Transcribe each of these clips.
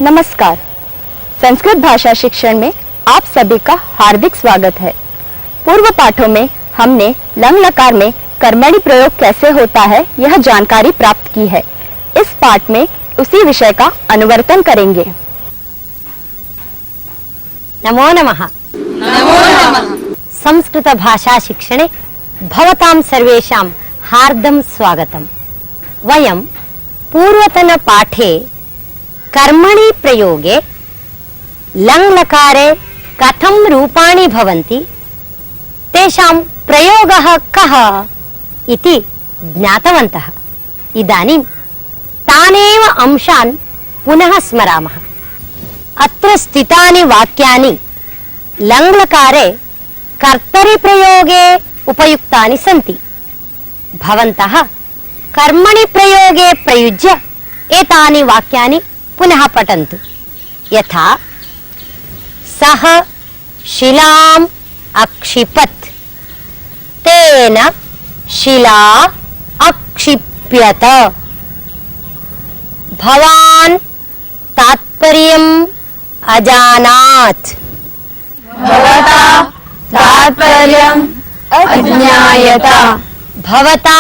नमस्कार। संस्कृत भाषा शिक्षण में आप सभी का हार्दिक स्वागत है। पूर्व पाठों में हमने लंग लकार में कर्मणि प्रयोग कैसे होता है यह जानकारी प्राप्त की है। इस पाठ में उसी विषय का अनुवर्तन करेंगे। नमो नमः। नमो नमः। संस्कृत भाषा शिक्षणे भवतां सर्वेषां हार्दं स्वागतम्। वयं पूर्वतन पाठे कर्मणि प्रयोगे लंग लकारे कथं रूपाणि भवन्ति तेषां प्रयोगः कः इति ज्ञातवन्तः। इदानीं तानेव अंशान् पुनः स्मरामः। अत्र स्थितानि वाक्यानि लंग लकारे कर्तरि प्रयोगे उपयुक्तानि सन्ति। भवन्तः कर्मणि प्रयोगे प्रयुज्य एतानि वाक्यानि पुनः पठन्तु। यथा सः शिलाम् अक्षिपत्, तेन शिला अक्षिप्यत। भवान् तात्पर्यम् अजानात्, भवता तात्पर्यम् अज्ञायत। भवता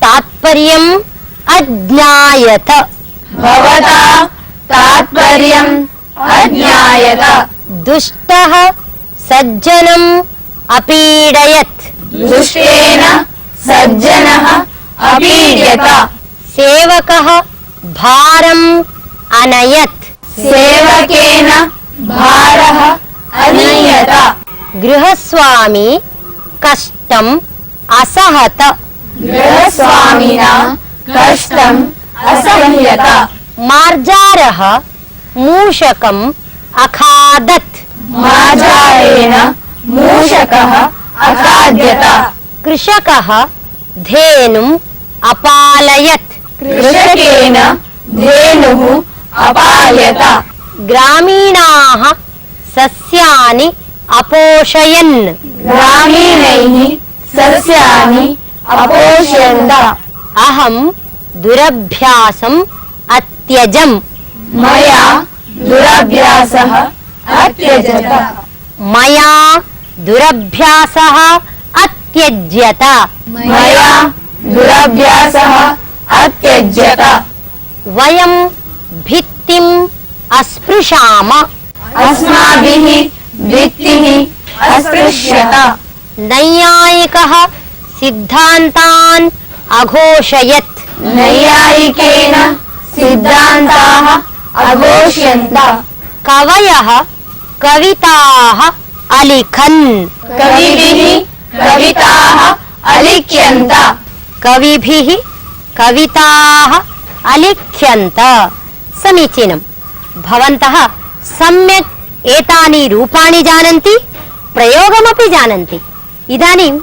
तात्पर्यम् अज्ञायत। भवता तात्पर्यम् अज्ञायत। दुष्टः सज्जनम् अपीडयत्, दुष्टेन सज्जनः अपीड्यत। सेवकः भारम् अनयत्, सेवकेन भारः अनीयत। गृहस्वामी कष्टम् असहत, गृहस्वामिना कष्टम् असह्यत। मार्जारः मूषकम् अखादत्, मार्जारेण मूषकः अखाद्यत। कृषकः धेनुम् अपालयत्, कृषकेन धेनुः अपाल्यत। ग्रामीणाः सस्यानि अपोषयन्, ग्रामीणैः सस्यानि अपोष्यन्त। अहं दुरभ्यासम् अत्यजम्, मया दुरभ्यासः अत्यजत। मया दुरभ्यासः अत्यज्यत। मया दुरभ्यासः अत्यज्यत। वयं भित्तिम् अस्पृशाम, अस्माभिः भित्तिः अस्पृश्यत। नैयायिकः सिद्धान्तान् अघोषयत्, नैयायिकेन सिद्धान्ताः अघोष्यन्त। कवयः कविताः अलिखन्, कविभिः कविताः अलिख्यन्त। कविभिः कविताः अलिख्यन्त। समीचीनम्। भवन्तः सम्यक् एतानि रूपाणि जानन्ति, प्रयोगमपि जानन्ति। इदानीम्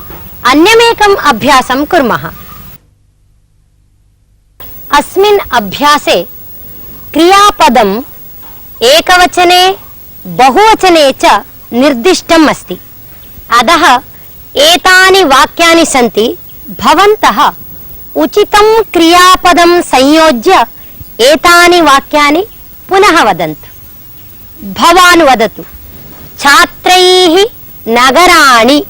अन्यमेकम् अभ्यासं कुर्मः। अस्मिन् अभ्यासे क्रियापदम् एकवचने बहुवचने च निर्दिष्टम् अस्ति। अतः एतानि वाक्यानि सन्ति। भवन्तः उचितं क्रियापदं संयोज्य एतानि वाक्यानि पुनः वदन्तु। भवान् वदतु। छात्रैः नगराणि,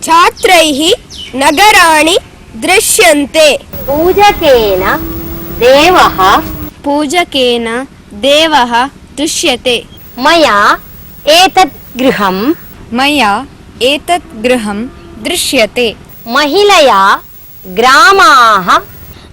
छात्रैः नगराणि दृश्यन्ते। पूजकेन देवः, पूजकेन देवः दृश्यते। मया एतत् गृहं, मया एतत् गृहं दृश्यते। महिलया ग्रामाः,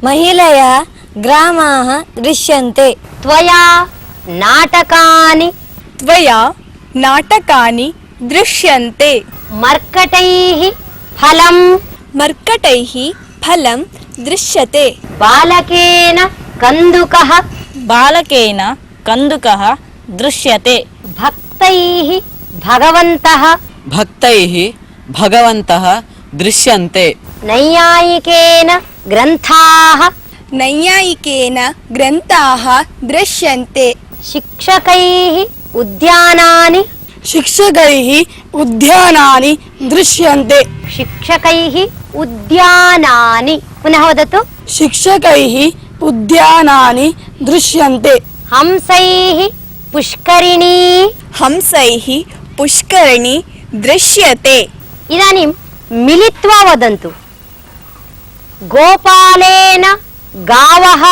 महिलया ग्रामाः दृश्यन्ते। त्वया नाटकानि, त्वया नाटकानि दृश्यन्ते। मर्कटैः फलं, मर्कटैः फलं दृश्यते। बालकेन कन्दुकः, बालकेन कन्दुकः दृश्यते। भक्तैः भगवन्तः, भक्तैः भगवन्तः दृश्यन्ते। नैयायिकेन ग्रन्थाः, नैयायिकेन ग्रन्थाः दृश्यन्ते। शिक्षकैः उद्यानानि, शिक्षकैः उद्यानानि दृश्यन्ते। शिक्षकैः उद्यानानि। पुनः वदतु। शिक्षकैः उद्यानानि दृश्यन्ते। हंसैः पुष्करिणी हंसैः पुष्करिणी दृश्यते। इदानीं मिलित्वा वदन्तु। गोपालेन गावः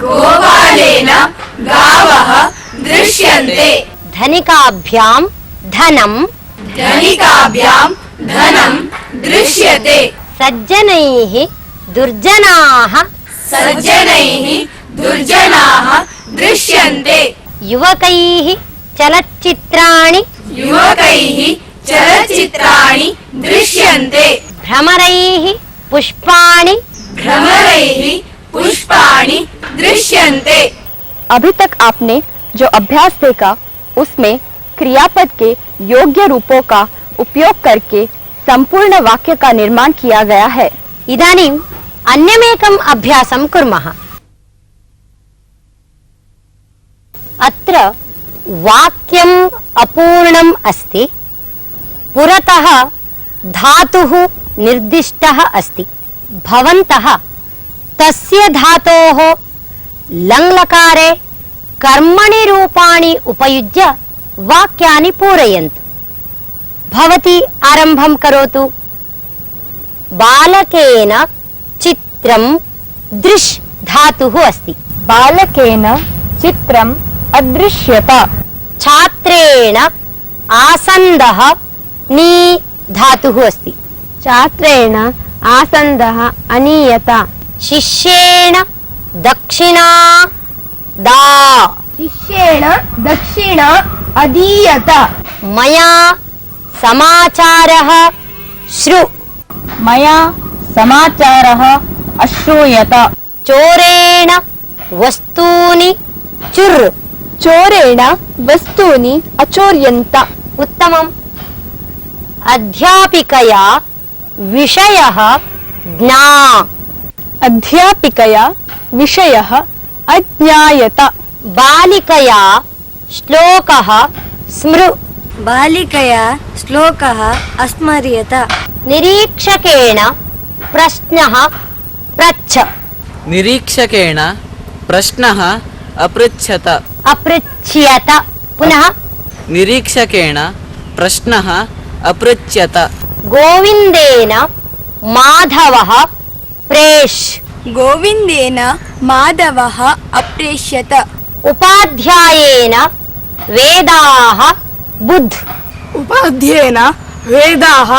गोपालेन गावः दृश्यन्ते। धनिकाभ्यां धनं धनिकाभ्यां धनं दृश्यते। सज्जनैः दुर्जनाः सज्जनैः दुर्जनाः दृश्यन्ते। युवकैः चलच्चित्राणि युवकैः चलचित्राणि दृश्यन्ते। भ्रमरैः पुष्पाणि भ्रमरैः पुष्पाणि दृश्यन्ते। अभी तक आपने जो अभ्यास देखा उसमें क्रियापद के योग्य रूपों का उपयोग करके संपूर्ण वाक्य का निर्माण किया गया है। इदानीम् अन्यमेकम् अभ्यासं कुर्मः। अत्र वाक्यम् अपूर्णम् अस्ति। पुरतः धातुः निर्दिष्टः अस्ति। भवन्तः तस्य धातोः लङ्लकारे कर्मणि रूपाणि उपयुज्य वाक्यानि पूरयन्तु। भवती आरम्भं करोतु। बालकेन चित्रं दृश् धातुः अस्ति। बालकेन चित्रम् अदृश्यत। छात्रेण आसन्दः नी धातुः अस्ति। छात्रेण आसन्दः अनीयत। शिष्येण दक्षिणा दा। शिष्येण दक्षिण अदीयत। मया समाचारः श्रु। मया समाचारः अश्रूयत। चोरेण वस्तूनि चुर्। चोरेण वस्तूनि अचोर्यन्त। उत्तमम्। अध्यापिकया विषयः ज्ञा। अध्यापिकया विषयः अज्ञायत। बालिकया श्लोकः स्मृ। बालिकया श्लोकः अस्मर्यत। निरीक्षकेण प्रश्नः पृच्छ। निरीक्षकेण प्रश्नः अपृच्छत। अपृच्छ्यत। पुनः निरीक्षकेण प्रश्नः अपृच्छ्यत। गोविन्देन माधवः प्रेष्। गोविन्देन माधवः अप्रेष्यत। उपाध्यायेन वेदाः बुद्ध। उपाध्येन वेदाः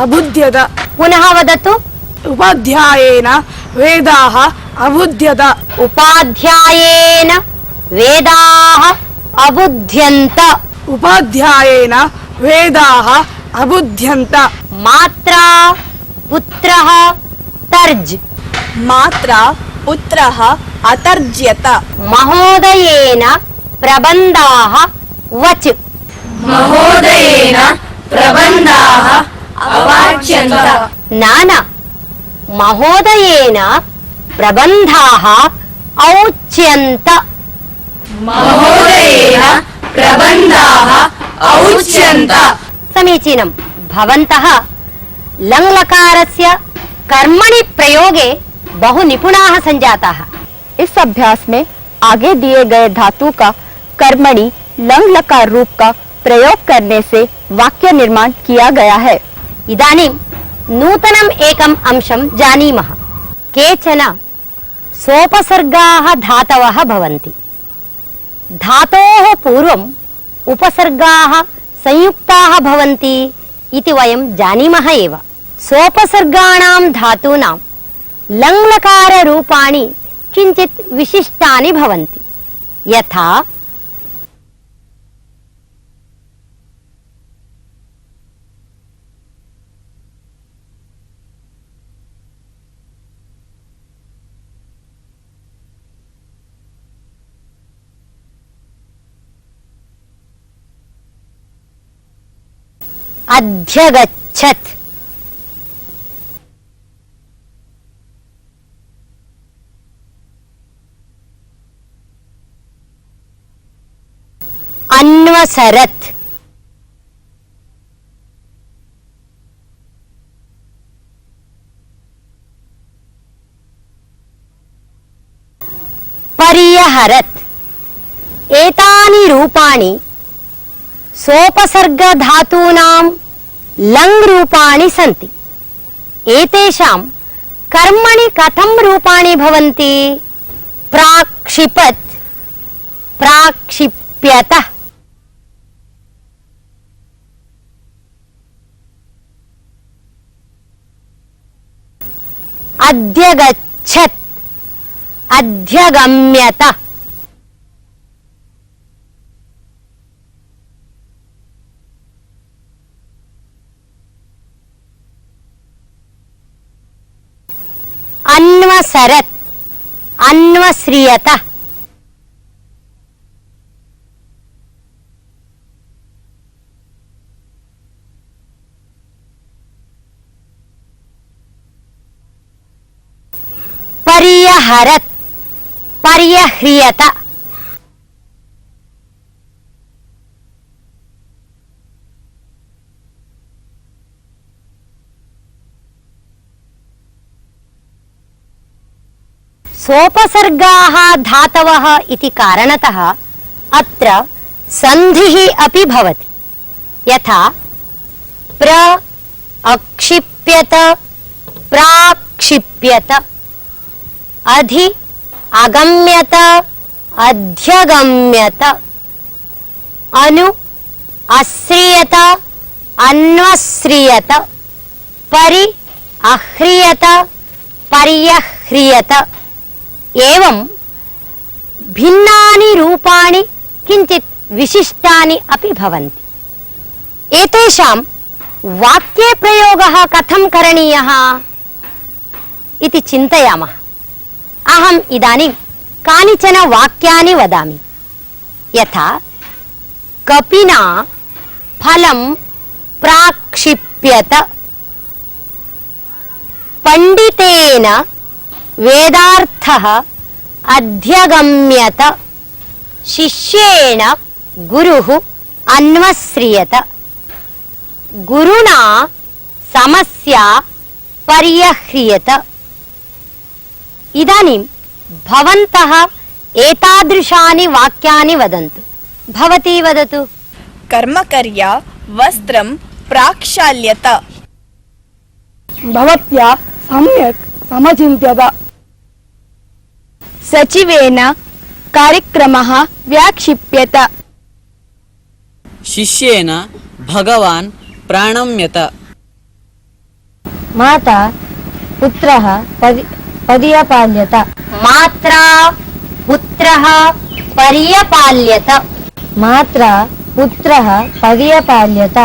अबुध्यत। पुनः वदतु। उपाध्यायेन वेदाः अबुध्यत। उपाध्यायेन वेदाः अबुध्यन्त। उपाध्यायेन वेदाः अबुध्यन्त। मात्रा पुत्रः तर्ज। मात्रा पुत्रः अतर्ज्यत। महोदयेन प्रबन्धाः वच। महोदयेन प्रबन्धाः अवाच्यन्त। न महोदयेन प्रबन्धाः औच्यन्त। महोदयेन प्रबन्धाः औच्यन्त। समीचीनं। भवन्तः लङ्लकारस्य कर्मणि प्रयोगे बहु निपुणाः सञ्जाताः। इस अभ्यास में आगे दिए गए धातु का कर्मणि लंग लकार रूप का प्रयोग करने से वाक्य निर्माण किया गया है। इदानीं नूतनम् एकम् अंशं जानीमः। केचन सोपसर्गाः धातवः भवन्ति। धातोः पूर्वम् उपसर्गाः संयुक्ताः भवन्ति इति वयं जानीमः एव। सोपसर्गाणां धातूनां लङ्लकाररूपाणि किञ्चित् विशिष्टानि भवन्ति। यथा अध्यगच्छत्। अन्वसरत्। पर्यहरत्। एतानि रूपाणि सोपसर्गधातूनां लङ् रूपाणि सन्ति। एतेषां कर्मणि कथं रूपाणि भवन्ति? प्राक्षिपत्, प्राक्षिप्यत। अध्यगच्छत्, अध्यगम्यत। अन्वसरत्, अन्वस्रियत। पर्यहरत्, पर्यह्रियत। सोपसर्गाः धातवः इति कारणतः अत्र सन्धिः अपि भवति। यथा प्र अक्षिप्यत, प्राक्षिप्यत। अधि अगम्यत, अध्यगम्यत। अनु अश्रियत, अन्वश्रियत। परि अह्रियत, पर्यह्रियत। एवं भिन्नानि रूपाणि किञ्चित् विशिष्टानि अपि भवन्ति। एतेषां वाक्ये प्रयोगः कथं करणीयः इति चिन्तयामः। अहम् इदानीं कानिचन वाक्यानि वदामि। यथा कपिना फलं प्राक्षिप्यत, पंडितेन वेदार्थः अध्यगम्यत, शिष्येण गुरुः अन्वस्रियत, गुरुणा समस्या पर्यह्रियत। इदानीं भवन्तः एतादृशानि वाक्यानि वदन्तु। भवती वदतु। कर्मकर्या वस्त्रं प्राक्षाल्यत। भवत्या सम्यक् समचिन्त्यत। सचिवेन कार्यक्रमः व्याक्षिप्यत। शिष्येन भगवान् प्रणम्यत। माता पुत्रः पर्यपाल्यत। मात्रा पुत्रः पर्यपाल्यत। मात्रा पुत्रः पर्यपाल्यत।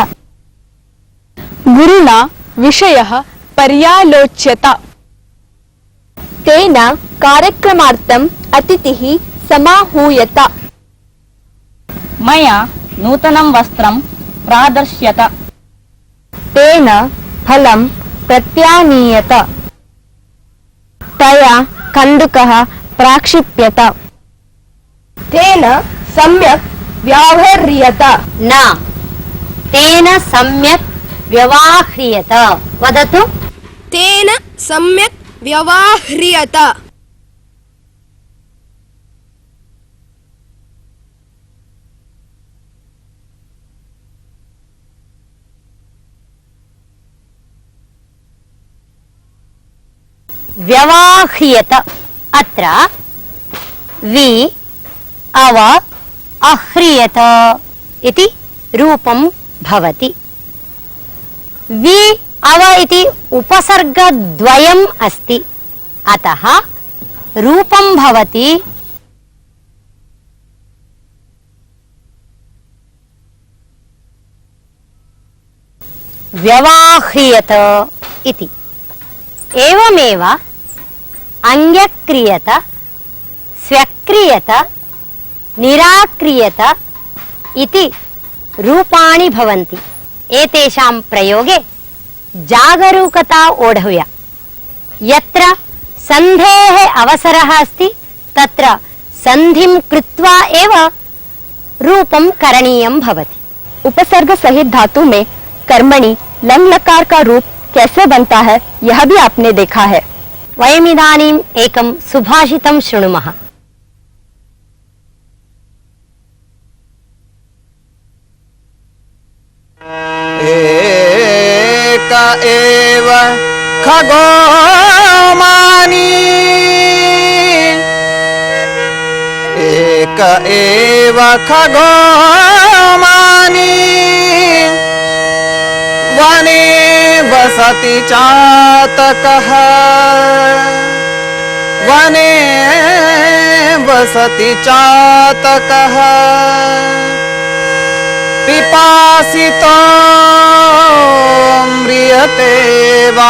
गुरुणा विषयः पर्यालोच्यत। तेन कार्यक्रमार्थम् अतिथिः समाहूयत। मया नूतनं वस्त्रं प्रादर्श्यत। तेन फलं प्रत्यानीयत। तया कन्दुकः प्राक्षिप्यत। तेन सम्यक् व्यवह्रियत। न, तेन सम्यक् व्यवह्रियत। वदतु। तेन सम्यक् व्यवह्रियत। व्यवह्रियत। अत्र वि अव अह्रियत इति रूपं भवति। वि अव इति उपसर्गद्वयम् अस्ति, अतः रूपं भवति व्यवह्रियत इति। एवमेव अंग्यक्रियत, स्व्यक्रियत, निराक्रियत इति रूपाणि भवन्ति। एतेषां प्रयोगे जागरूकता ओढव्या। यत्र सन्धेः अवसरः अस्ति तत्र सन्धिं कृत्वा एव रूपं करणीयं भवति। उपसर्ग सहित धातु में कर्मणि लंग लकार का रूप कैसे बनता है यह भी आपने देखा है। वयमिदानीम् एकं सुभाषितं शृणुमः। एक एव खगो मानी एक एव खगो मानी वने वसति चातकः वने वसति चातकः पिपासितो म्रियते वा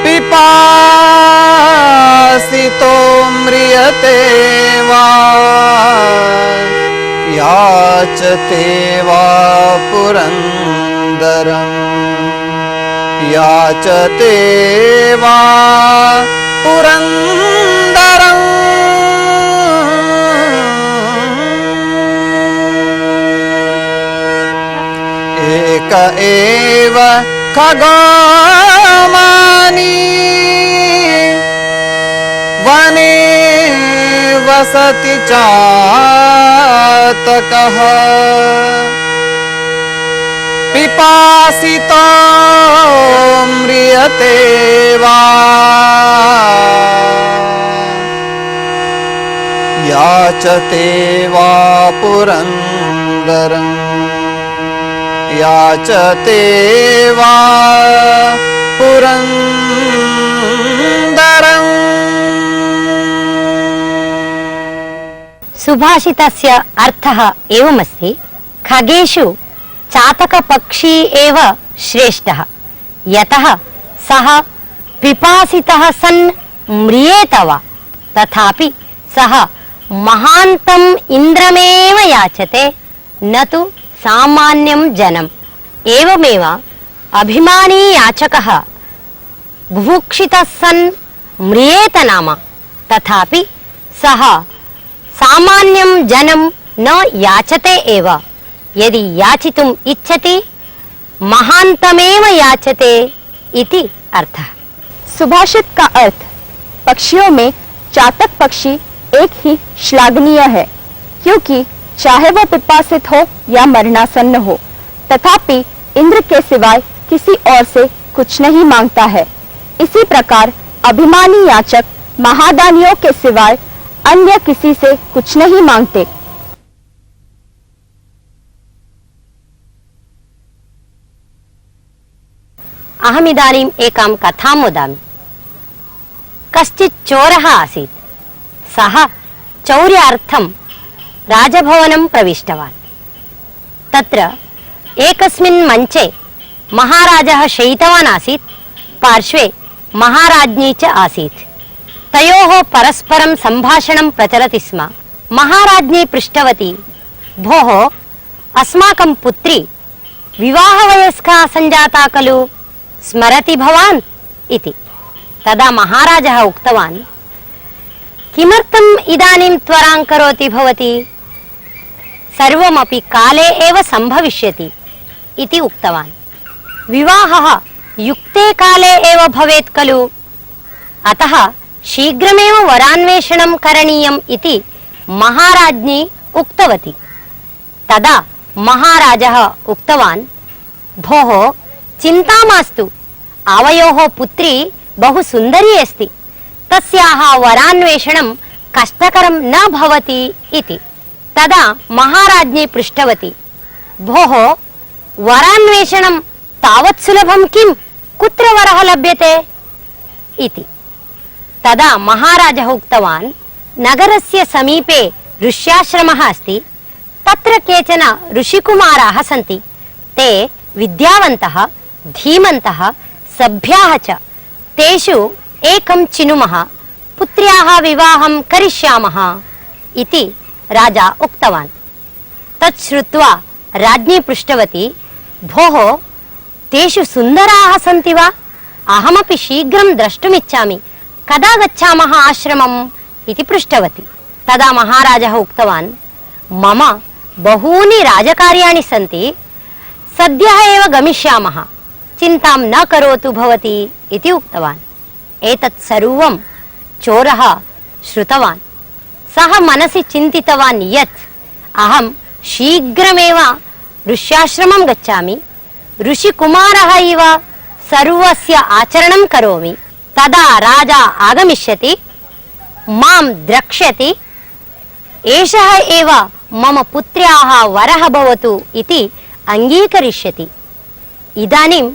पिपासितो म्रियते वा याचते वा पुरन्दरम् याचते वा पुरन्दरम् एक एव खगो मानी वने वसति चातकः पिपासितो म्रियते वा याचते वा पुरन्दरम् याचते वा पुरन्दरम्। सुभाषितस्य अर्थः एवमस्ति। खगेषु चातकपक्षी एव श्रेष्ठः, यतः सः पिपासितः सन् म्रियेत वा तथापि सः महान्तम् इन्द्रमेव याचते, न तु सामान्यं जनम्। एवमेव अभिमानी याचकः बुभुक्षितः सन् म्रियेत नाम, तथापि सः सामान्यं जनं न याचते एव। यदि याचितुम् इच्छति महान्तमेव याचते इति अर्थः। सुभाषित का अर्थ पक्षियों में चातक पक्षी एक ही श्लाघनीय है, क्योंकि चाहे वह पिपासित हो या मरणासन्न हो, तथापि इंद्र के सिवाय किसी और से कुछ नहीं मांगता है। इसी प्रकार अभिमानी याचक महादानियों के सिवाय अन्य किसी से कुछ नहीं मांगते। अहमिदानीम् एकां कथां वदामि। कश्चित् चोरः आसीत्। सः चौर्यार्थं राजभवनं प्रविष्टवान्। तत्र एकस्मिन् मञ्चे महाराजः शयितवान् आसीत्, पार्श्वे महाराज्ञी च आसीत्। तयोः परस्परं सम्भाषणं प्रचलति स्म। महाराज्ञी पृष्टवती, भोः अस्माकं पुत्री विवाहवयस्का सञ्जाता खलु, स्मरति भवान् इति। तदा महाराजः उक्तवान्, किमर्थम् इदानीं त्वरां करोति भवती? सर्वमपि काले एव सम्भविष्यति इति उक्तवान्। विवाहः युक्ते काले एव भवेत् खलु, अतः शीघ्रमेव वरान्वेषणं करणीयम् इति महाराज्ञी उक्तवती। तदा महाराजः उक्तवान्, भोः चिन्ता मास्तु, आवयोः पुत्री बहु सुन्दरी अस्ति, तस्याः वरान्वेषणं कष्टकरं न भवति इति। तदा महाराज्ञी पृष्टवती, भोः वरान्वेषणं तावत् सुलभं किं, कुत्र वरः लभ्यते इति। तदा महाराजः उक्तवान्, नगरस्य समीपे ऋष्याश्रमः अस्ति, तत्र केचन ऋषिकुमाराः सन्ति। ते विद्यावन्तः, धीमन्तः, सभ्याः च। तेषु एकं चिनुमः, पुत्र्याः विवाहं करिष्यामः इति राजा उक्तवान्। तत् श्रुत्वा राज्ञी पृष्टवती, भोः तेषु सुन्दराः सन्ति वा? अहमपि शीघ्रं द्रष्टुमिच्छामि, कदा गच्छामः आश्रमम् इति पृष्टवती। तदा महाराजः उक्तवान्, मम बहूनि राजकार्याणि सन्ति, सद्यः एव गमिष्यामः, चिन्तां न करोतु भवती इति उक्तवान्। एतत् सर्वं चोरः श्रुतवान्। सः मनसि चिन्तितवान् यत् अहं शीघ्रमेव ऋष्याश्रमं गच्छामि, ऋषिकुमारः इव सर्वस्य आचरणं करोमि, तदा राजा आगमिष्यति, मां द्रक्ष्यति, एषः एव मम पुत्र्याः वरः भवतु इति अङ्गीकरिष्यति। इदानीं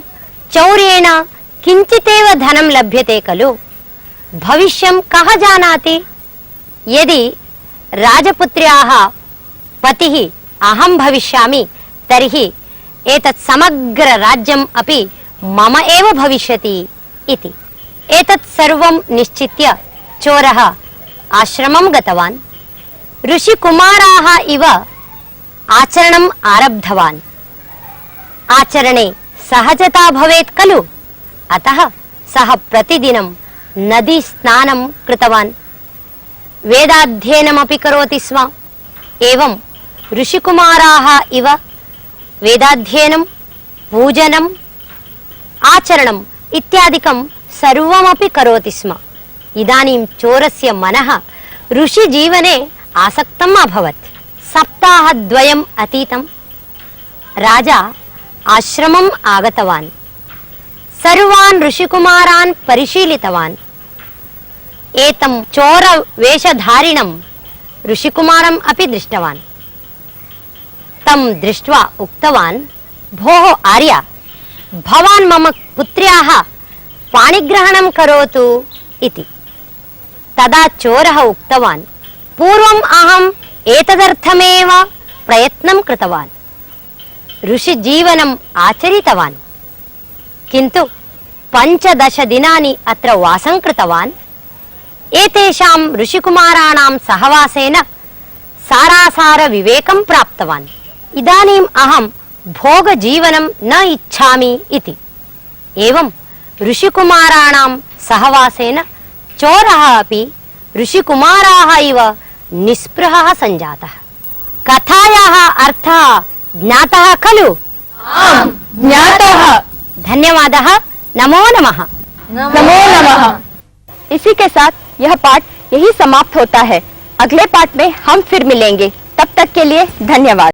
चौर्येण किञ्चितेव धनं लभ्यते खलु, भविष्यं कः जानाति? यदि राजपुत्र्याः पतिः अहं भविष्यामि तर्हि एतत् समग्र राज्यम् अपि मम एव भविष्यति इति। एतत् सर्वं निश्चित्य चोरः आश्रमं गतवान्, ऋषिकुमाराः इव आचरणम् आरब्धवान्। आचरणे सहजता भवेत् खलु, अतः सः प्रतिदिनं नदी स्नानं कृतवान्, वेदाध्ययनमपि करोति स्म। एवं ऋषिकुमाराः इव वेदाध्ययनं, पूजनम्, आचरणम् इत्यादिकं सर्वमपि करोति स्म। इदानीं चोरस्य मनः ऋषिजीवने आसक्तम् अभवत्। सप्ताहद्वयम् अतीतं, राजा आश्रमम् आगतवान्, सर्वान् ऋषिकुमारान् परिशीलितवान्। एतं चोरवेषधारिणं ऋषिकुमारम् अपि दृष्टवान्। तं दृष्ट्वा उक्तवान्, भोः आर्य, भवान् मम पुत्र्याः पाणिग्रहणं करोतु इति। तदा चोरः उक्तवान्, पूर्वम् अहम् एतदर्थमेव प्रयत्नं कृतवान्, ऋषिजीवनम् आचरितवान्, किन्तु 15 दिनानि अत्र वासं कृतवान्। एतेषां ऋषिकुमाराणां सहवासेन सारासारविवेकं प्राप्तवान्। इदानीम् अहं भोगजीवनं न इच्छामि इति। एवं ऋषिकुमाराणां सहवासेन चोरः अपि ऋषिकुमाराः इव निस्पृहः सञ्जातः। कथायाः अर्थः ज्ञातः खलु? आम्, ज्ञातः। धन्यवादः। नमो नमः। नमो नमः। इसी के साथ यह पाठ यही समाप्त होता है। अगले पाठ में हम फिर मिलेंगे, तब तक के लिए धन्यवाद।